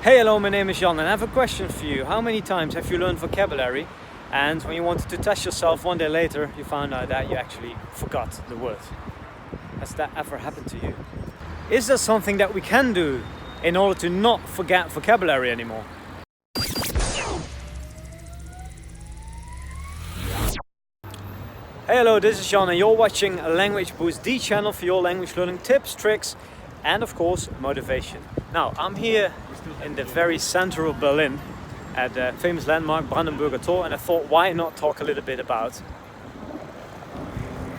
Hey, hello, my name is Jan and I have a question for you. How many times have you learned vocabulary and when you wanted to test yourself one day later you found out that you actually forgot the word? Has that ever happened to you? Is there something that we can do in order to not forget vocabulary anymore? Hey, hello, this is Jan and you're watching Language Boost, the channel for your language learning tips, tricks and of course motivation. Now I'm here in the very center of Berlin at the famous landmark Brandenburger Tor, and I thought why not talk a little bit about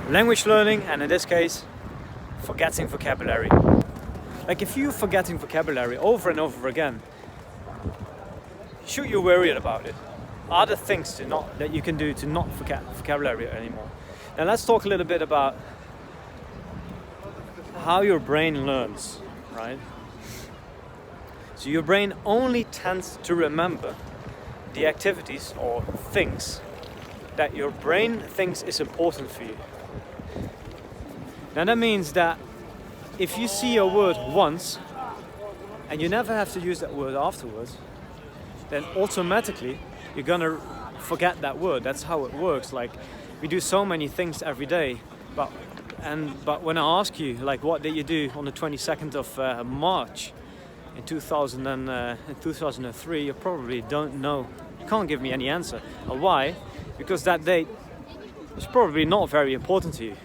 language learning and in this case forgetting vocabulary. Like if you're forgetting vocabulary over and over again, should you worry about it? Are there things that you can do to not forget vocabulary anymore? Now let's talk a little bit about how your brain learns, right? So your brain only tends to remember the activities or things that your brain thinks is important for you. Now that means that if you see a word once and you never have to use that word afterwards, then automatically you're gonna forget that word. That's how it works. Like we do so many things every day, but when I ask you, like, what did you do on the 22nd of March in 2003, you probably don't know. You can't give me any answer. Why? Because that date is probably not very important to you.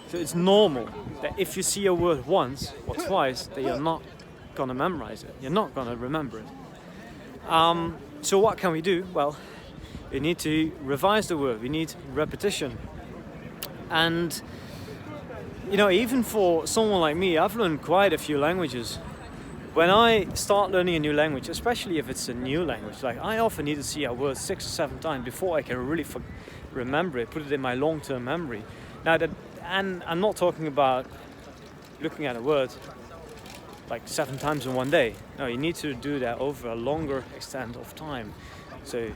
So it's normal that if you see a word once or twice, that you're not gonna memorize it. You're not gonna remember it. So what can we do? Well, we need to revise the word. We need repetition. And you know, even for someone like me, I've learned quite a few languages. When I start learning a new language, especially if it's a new language, like I often need to see a word 6 or 7 times before I can really remember it, put it in my long-term memory. Now, and I'm not talking about looking at a word like 7 times in one day. No, you need to do that over a longer extent of time. So,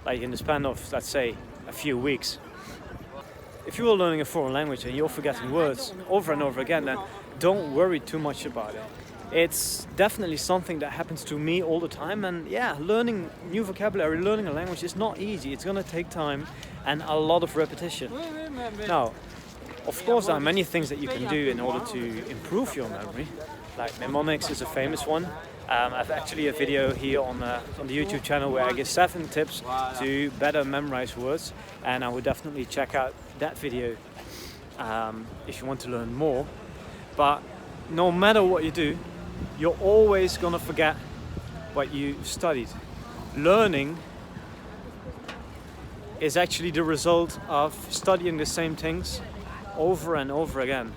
like in the span of, let's say, a few weeks. If you are learning a foreign language and you're forgetting words over and over again, then don't worry too much about it. It's definitely something that happens to me all the time, and yeah, learning new vocabulary, learning a language is not easy. It's going to take time and a lot of repetition. Now, of course, there are many things that you can do in order to improve your memory. Like mnemonics is a famous one. I've actually a video here on the YouTube channel where I give 7 tips to better memorize words, and I would definitely check out that video if you want to learn more. But no matter what you do, you're always gonna forget what you studied. Learning is actually the result of studying the same things over and over again.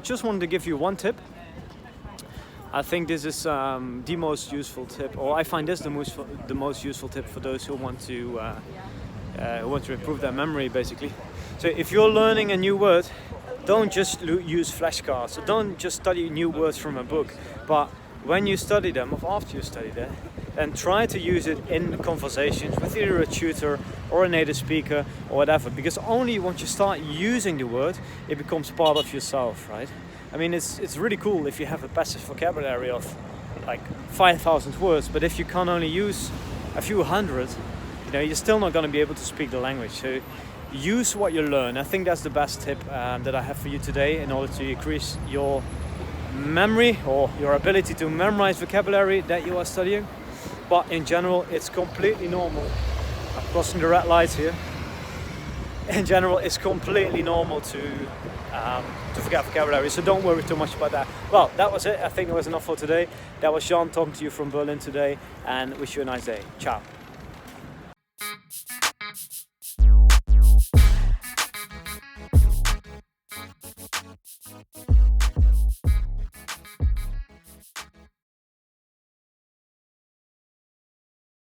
Just wanted to give you one tip. I think this is the most useful tip, or I find this the most useful tip for those who want to improve their memory, basically. So if you're learning a new word, don't just use flashcards. So don't just study new words from a book, but when you study them, or after you study them, then try to use it in conversations with either a tutor or a native speaker or whatever. Because only once you start using the word, it becomes part of yourself, right? I mean, it's really cool if you have a passive vocabulary of like 5,000 words, but if you can only use a few hundred, you know, you're still not going to be able to speak the language. So use what you learn. I think that's the best tip that I have for you today in order to increase your memory or your ability to memorize vocabulary that you are studying. But in general, it's completely normal. I'm crossing the red lights here. In general, it's completely normal to forget vocabulary, so don't worry too much about that. Well, that was it. I think that was enough for today. That was Jan talking to you from Berlin today, and wish you a nice day. Ciao.